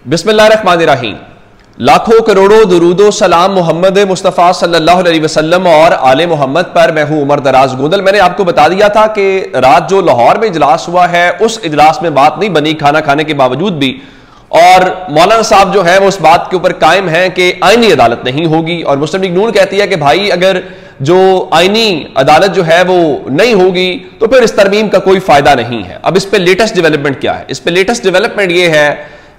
बिस्मिल्लाहिर्रहमानिर्रहीम। लाखों करोड़ों दुरूदो सलाम मोहम्मद मुस्तफ़ा सल्लल्लाहु अलैहि वसल्लम और आले मोहम्मद पर। मैं हूं उमर दराज गोदल। मैंने आपको बता दिया था कि रात जो लाहौर में इजलास हुआ है उस इजलास में बात नहीं बनी खाना खाने के बावजूद भी, और मौलाना साहब जो है वो उस बात के ऊपर कायम है कि आईनी अदालत नहीं होगी। और मुस्लिम लीग नून कहती है कि भाई अगर जो आईनी अदालत जो है वो नहीं होगी तो फिर इस तरमीम का कोई फायदा नहीं है। अब इस पे लेटेस्ट डेवलपमेंट क्या है? इस पे लेटेस्ट डेवलपमेंट ये है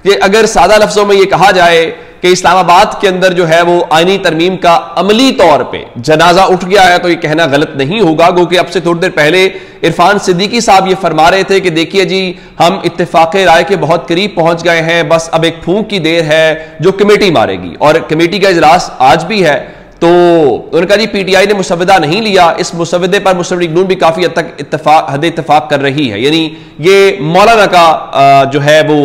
कि अगर सादा लफ्जों में ये कहा जाए कि इस्लामाबाद के अंदर जो है वो आईनी तरमीम का अमली तौर पे जनाजा उठ गया है, तो ये कहना गलत नहीं होगा। क्योंकि अब से थोड़ी देर पहले इरफान सिद्दीकी साहब ये फरमा रहे थे कि देखिए जी हम इत्तेफाक़े राय के बहुत करीब पहुंच गए हैं, बस अब एक फूंक की देर है जो कमेटी मारेगी। और कमेटी का इजलास आज भी है। तो उन्होंने कहा जी पीटीआई ने मुसवदा नहीं लिया। इस मुसवदे पर मुस्लिम लीग नून भी काफी हद तक हद इत्तेफाक कर रही है, यानी ये मौलाना का जो है वो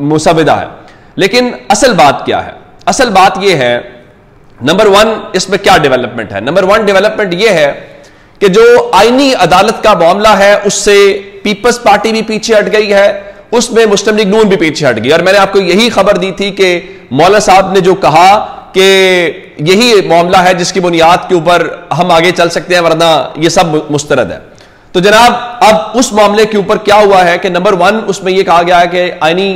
मुसवदा है। लेकिन असल बात क्या है? असल बात यह है, नंबर वन इसमें क्या डेवलपमेंट है? नंबर वन डेवलपमेंट यह है कि जो आईनी अदालत का मामला है उससे पीपल्स पार्टी भी पीछे हट गई है, उसमें मुस्लिम लीग नून भी पीछे हट गई। और मैंने आपको यही खबर दी थी कि मौलाना साहब ने जो कहा कि यही मामला है जिसकी बुनियाद के ऊपर हम आगे चल सकते हैं, वरना यह सब मुस्तरद है। तो जनाब अब उस मामले के ऊपर क्या हुआ है कि नंबर वन उसमें यह कहा गया है कि आईनी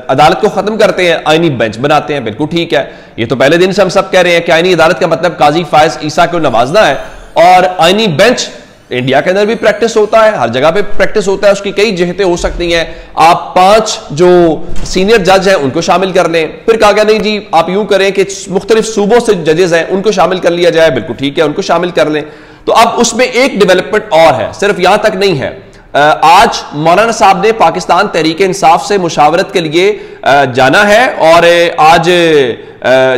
अदालत को खत्म करते हैं, आईनी बेंच बनाते हैं। बिल्कुल ठीक है, ये तो पहले दिन से हम सब कह रहे हैं कि आईनी अदालत का मतलब काजी फायज ईसा को नवाजना है। और आईनी बेंच इंडिया के अंदर भी प्रैक्टिस होता है, हर जगह पे प्रैक्टिस होता है, उसकी कई जहतें हो सकती हैं। आप 5 जो सीनियर जज हैं उनको शामिल कर लें। फिर कहा गया नहीं जी आप यूं करें कि मुख्तलिफ सूबों से जजेस हैं उनको शामिल कर लिया जाए। बिल्कुल ठीक है, उनको शामिल कर लें। तो अब उसमें एक डेवलपमेंट और है, सिर्फ यहां तक नहीं है। आज मौलाना साहब ने पाकिस्तान तहरीक इंसाफ से मुशावरत के लिए जाना है, और आज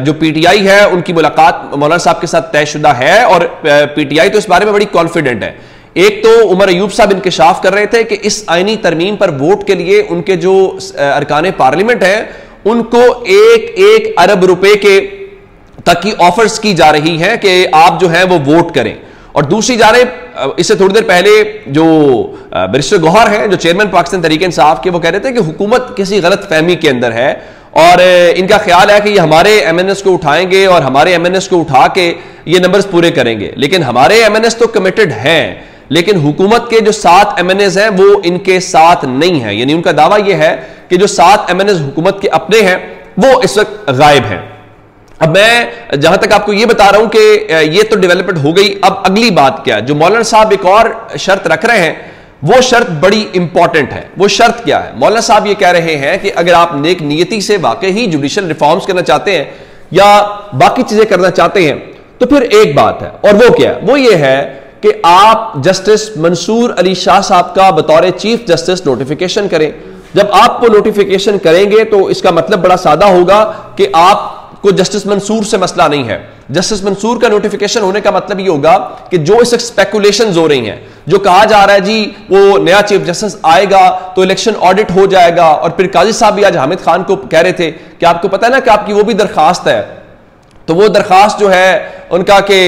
जो पीटीआई है उनकी मुलाकात मौलाना साहब के साथ तयशुदा है। और पीटीआई तो इस बारे में बड़ी कॉन्फिडेंट है। एक तो उमर अयूब साहब इंकशाफ कर रहे थे कि इस आईनी तरमीम पर वोट के लिए उनके जो अरकान पार्लियामेंट हैं उनको 1-1 अरब रुपए के तक की ऑफर्स की जा रही है कि आप जो है वो वोट करें। और दूसरी जानिब इससे थोड़ी देर पहले जो बैरिस्टर गौहर हैं जो चेयरमैन पाकिस्तान तहरीक इंसाफ के, वो कह रहे थे कि हुकूमत किसी गलत फहमी के अंदर है और इनका ख्याल है कि ये हमारे एमएनएस को उठाएंगे और हमारे एमएनएस को उठा के ये नंबर्स पूरे करेंगे। लेकिन हमारे एमएनएस तो कमिटेड हैं, लेकिन हुकूमत के जो 7 एमएनएस हैं वो इनके साथ नहीं है। यानी उनका दावा यह है कि जो 7 एमएनएस हुकूमत के अपने हैं वो इस वक्त गायब हैं। अब मैं जहां तक आपको यह बता रहा हूं कि ये तो डेवलपमेंट हो गई। अब अगली बात क्या है? जो मौलाना साहब एक और शर्त रख रहे हैं वो शर्त बड़ी इंपॉर्टेंट है। वो शर्त क्या है? मौलाना साहब ये कह रहे हैं कि अगर आप नेक नियति से वाकई ही जुडिशियल रिफॉर्म्स करना चाहते हैं या बाकी चीजें करना चाहते हैं तो फिर एक बात है, और वो क्या है? वो ये है कि आप जस्टिस मंसूर अली शाह साहब का बतौर चीफ जस्टिस नोटिफिकेशन करें। जब आप वो नोटिफिकेशन करेंगे तो इसका मतलब बड़ा सादा होगा कि आप को जस्टिस मंसूर से मसला नहीं है। जस्टिस मंसूर का नोटिफिकेशन होने का मतलब यह होगा कि जो इस स्पेकुलेशंस हो रही हैं, जो कहा जा रहा है जी वो नया चीफ जस्टिस आएगा तो इलेक्शन ऑडिट हो जाएगा। और फिर काजी साहब भी आज हामिद खान को कह रहे थे कि आपको पता है ना कि आपकी वो भी दरखास्त है, तो वो दरखास्त जो है उनका के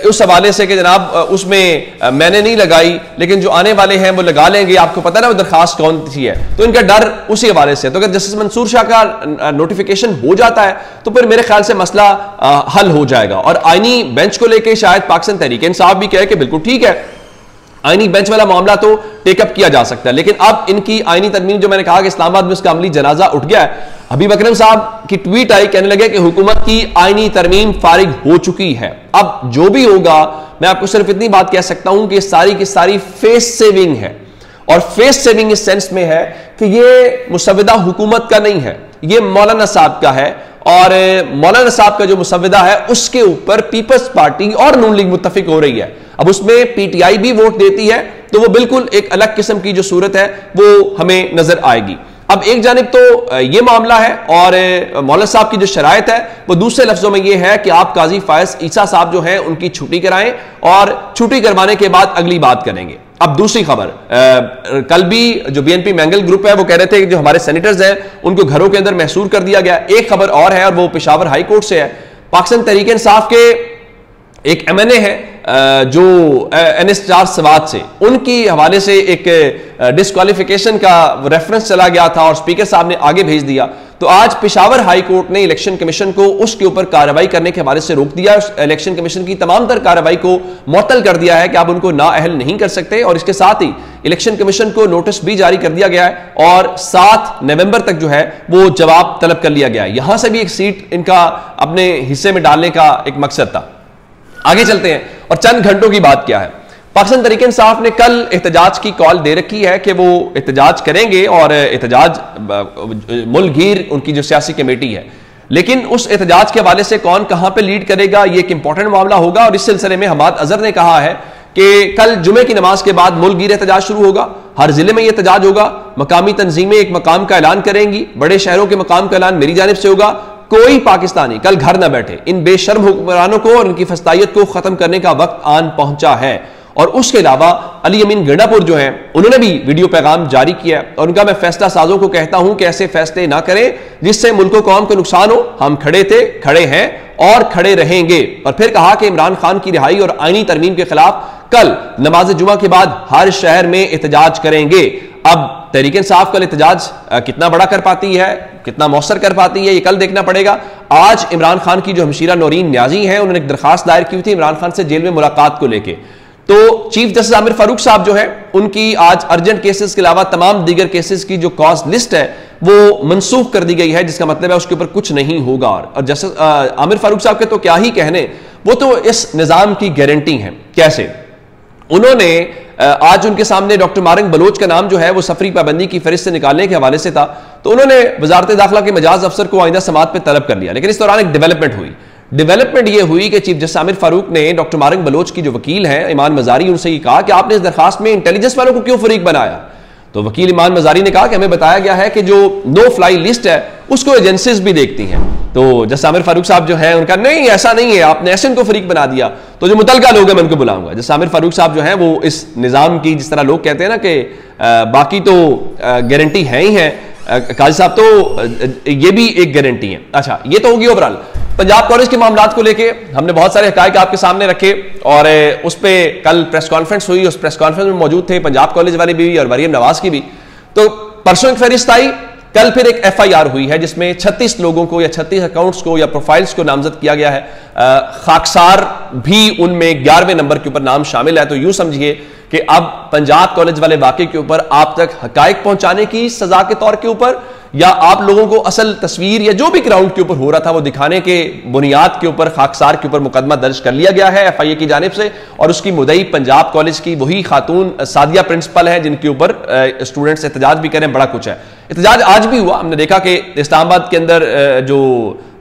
उस हवाले से कि जनाब उसमें मैंने नहीं लगाई लेकिन जो आने वाले हैं वो लगा लेंगे, आपको पता है ना वो दरखास्त कौन सी है। तो इनका डर उसी हवाले से। तो अगर जस्टिस मंसूर शाह का नोटिफिकेशन हो जाता है तो फिर मेरे ख्याल से मसला हल हो जाएगा। और आईनी बेंच को लेकर शायद पाकिस्तान तहरीक इंसाफ भी कहे कि बिल्कुल ठीक है, आईनी बेंच वाला मामला तो टेकअप किया जा सकता है। लेकिन अब इनकी आईनी तरमीम जो मैंने कहा कि इस्लामाबाद में उसका अमली जनाजा उठ गया है, हबीब अकरम साहब की ट्वीट आई, कहने लगे कि हुकूमत की आईनी तरमीम फारिग हो चुकी है। अब जो भी होगा मैं आपको सिर्फ इतनी बात कह सकता हूं कि सारी की सारी फेस सेविंग है। और फेस सेविंग इस सेंस में है कि ये मुसवदा हुकूमत का नहीं है, ये मौलाना साहब का है। और मौलाना साहब का जो मुसवदा है उसके ऊपर पीपल्स पार्टी और नून लीग मुत्तफिक हो रही है। अब उसमें पीटीआई भी वोट देती है तो वो बिल्कुल एक अलग किस्म की जो सूरत है वो हमें नजर आएगी। अब एक जानिब तो ये मामला है और मौलाना साहब की जो शरायत है वो दूसरे लफ्जों में ये है कि आप काजी फायज ईसा साहब जो हैं उनकी छुट्टी कराएं और छुट्टी करवाने के बाद अगली बात करेंगे। अब दूसरी खबर, कल भी जो बीएनपी मैंगल ग्रुप है वो कह रहे थे कि जो हमारे सेनेटर्स हैं उनको घरों के अंदर महसूर कर दिया गया। एक खबर और है और वो पेशावर हाई कोर्ट से है। पाकिस्तान तहरीक इंसाफ के एक MNA है जो NS4 सवात से, उनकी हवाले से एक डिस्क्वालिफिकेशन का रेफरेंस चला गया था और स्पीकर साहब ने आगे भेज दिया। तो आज पेशावर हाई कोर्ट ने इलेक्शन कमीशन को उसके ऊपर कार्रवाई करने के हवाले से रोक दिया। इलेक्शन कमीशन की तमाम तर कार्रवाई को मुअत्तल कर दिया है कि आप उनको नाअहल नहीं कर सकते, और इसके साथ ही इलेक्शन कमीशन को नोटिस भी जारी कर दिया गया है और 7 नवंबर तक जो है वो जवाब तलब कर लिया गया है। यहां से भी एक सीट इनका अपने हिस्से में डालने का एक मकसद था। आगे चलते हैं और चंद घंटों की बात क्या है। पाकिस्तान तहरीक इंसाफ ने कल एहतजाज की कॉल दे रखी है कि वो एहतजाज करेंगे और एहतजाज मुल्क गीर उनकी जो सियासी कमेटी है, लेकिन उस एहतजाज के हवाले से कौन कहां पे लीड करेगा ये एक इंपॉर्टेंट मामला होगा। और इस सिलसिले में हमाद अजहर ने कहा है कि कल जुमे की नमाज के बाद मुल्क गीर एहतजाज शुरू होगा, हर जिले में यह एहतजाज होगा, मकामी तंजीमें एक मकाम का ऐलान करेंगी, बड़े शहरों के मकाम का ऐलान मेरी जानिब से होगा। कोई पाकिस्तानी कल घर न बैठे, इन बेशर्म हुक्मरानों को और इनकी फस्तायत को खत्म करने का वक्त आन पहुंचा है। और उसके अलावा अली अमीन गंडापुर जो हैं उन्होंने भी वीडियो पैगाम जारी किया और उनका मैं फैसला साजों को कहता हूं कि ऐसे फैसले ना करें जिससे मुल्क को कौम को नुकसान हो। हम खड़े थे, खड़े हैं और खड़े रहेंगे। और फिर कहा कि इमरान खान की रिहाई और आईनी तरमीम के खिलाफ कल नमाज जुमा के बाद हर शहर में एहतजाज करेंगे। अब तहरीक इंसाफ कल एहतजाज कितना बड़ा कर पाती है, कितना मौसर कर पाती है, ये कल देखना पड़ेगा। आज इमरान खान की जो हमशीरा नौरीन न्याजी हैं उन्होंने एक दरखास्त दायर की थी इमरान खान से जेल में मुलाकात को लेके। तो चीफ जस्टिस आमिर फारूक साहब जो है उनकी आज अर्जेंट केसेस के अलावा तमाम दीगर केसेस की जो कॉज लिस्ट है वो मनसूख कर दी गई है, जिसका मतलब है उसके ऊपर कुछ नहीं होगा। और जस्टिस आमिर फारूक साहब के तो क्या ही कहने, वो तो इस निजाम की गारंटी है। कैसे उन्होंने आज उनके सामने डॉक्टर मारंग बलोच का नाम जो है वो सफरी पाबंदी की फहरिस्त से निकालने के हवाले से था, तो उन्होंने वजारत दाखिला के मजाज अफसर को आइंदा समात पे तलब कर लिया। लेकिन इस दौरान एक डेवलपमेंट ये हुई कि चीफ जस्टिस आमिर फारूक ने डॉक्टर मारंग बलोच की जो वकील है ईमान मजारी, उनसे ये कहा कि आपने इस दरखास्त में इंटेलिजेंस वालों को क्यों फरीक बनाया। तो वकील ईमान मजारी ने कहा कि हमें बताया गया है कि जो नो फ्लाई लिस्ट है उसको एजेंसीज भी देखती हैं। तो जस्टिस आमिर फारूक साहब जो है उनका नहीं, ऐसा नहीं है, आपने ऐसे उनको फरीक बना दिया। तो जो मुतलका लोग हैं मैं उनको बुलाऊंगा। जस्टिस आमिर फारूक साहब जो है वो इस निजाम की, जिस तरह लोग कहते हैं ना कि बाकी तो गारंटी है ही है, काजी साहब तो ये भी एक गारंटी है। अच्छा, ये तो होगी ओवरऑल पंजाब कॉलेज के मामलात को लेके हमने बहुत सारे हकायक आपके सामने रखे और उस पर कल प्रेस कॉन्फ्रेंस हुई। उस प्रेस कॉन्फ्रेंस में मौजूद थे पंजाब कॉलेज वाले भी और मरियम नवाज की भी। तो परसों एक फहरिस्त आई, कल फिर एक FIR हुई है जिसमें 36 लोगों को या 36 अकाउंट्स को या प्रोफाइल्स को नामजद किया गया है। खाकसार भी उनमें 11वें नंबर के ऊपर नाम शामिल है। तो यूं समझिए कि अब पंजाब कॉलेज वाले वाकये के ऊपर आप तक हकायक पहुंचाने की सजा के तौर के ऊपर या आप लोगों को असल तस्वीर या जो भी ग्राउंड के ऊपर हो रहा था वो दिखाने के बुनियाद के ऊपर खाकसार के ऊपर मुकदमा दर्ज कर लिया गया है FIA की जानिब से। और उसकी मुदई पंजाब कॉलेज की वही खातून सादिया प्रिंसिपल है जिनके ऊपर स्टूडेंट्स एहतजाज भी करें। बड़ा कुछ है, एहतजाज आज भी हुआ। हमने देखा कि इस्लामाबाद के अंदर जो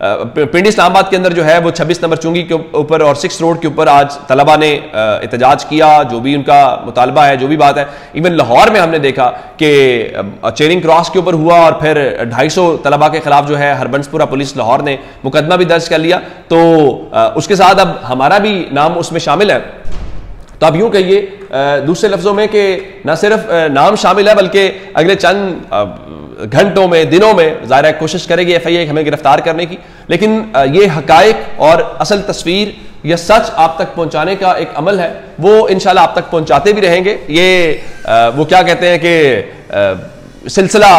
पिंड इस्लामाबाद के अंदर जो है वो 26 नंबर चुंगी के ऊपर और 6 रोड के ऊपर आज तलबा ने एहतजाज किया, जो भी उनका मुतालबा है, जो भी बात है। इवन लाहौर में हमने देखा कि चेरिंग क्रॉस के ऊपर हुआ और फिर 250 तलबा के खिलाफ जो है हरबंसपुरा पुलिस लाहौर ने मुकदमा भी दर्ज कर लिया। तो उसके साथ अब हमारा भी नाम उसमें शामिल है। तो आप यूं कहिए दूसरे लफ्जों में कि न सिर्फ नाम शामिल है बल्कि अगले चंद घंटों में, दिनों में ज़ाहिर कोशिश करेगी FIA हमें गिरफ्तार करने की। लेकिन ये हकायक और असल तस्वीर या सच आप तक पहुंचाने का एक अमल है, वो इंशाल्लाह आप तक पहुंचाते भी रहेंगे। ये वो क्या कहते हैं कि सिलसिला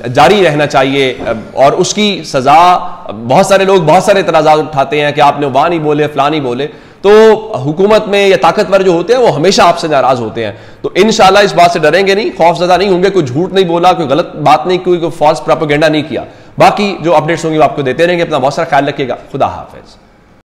जारी रहना चाहिए और उसकी सजा बहुत सारे लोग बहुत सारे इतराज़ात उठाते हैं कि आपने वहाँ नहीं बोले, फलां नहीं बोले। तो हुकूमत में या ताकतवर जो होते हैं वो हमेशा आपसे नाराज होते हैं। तो इंशाल्लाह इस बात से डरेंगे नहीं, खौफजदा नहीं होंगे, कोई झूठ नहीं बोला, कोई गलत बात नहीं, कोई फॉल्स प्रोपेगेंडा नहीं किया। बाकी जो अपडेट्स होंगी वो आपको देते रहेंगे। अपना बहुत सारा ख्याल रखिएगा। खुदा हाफिज।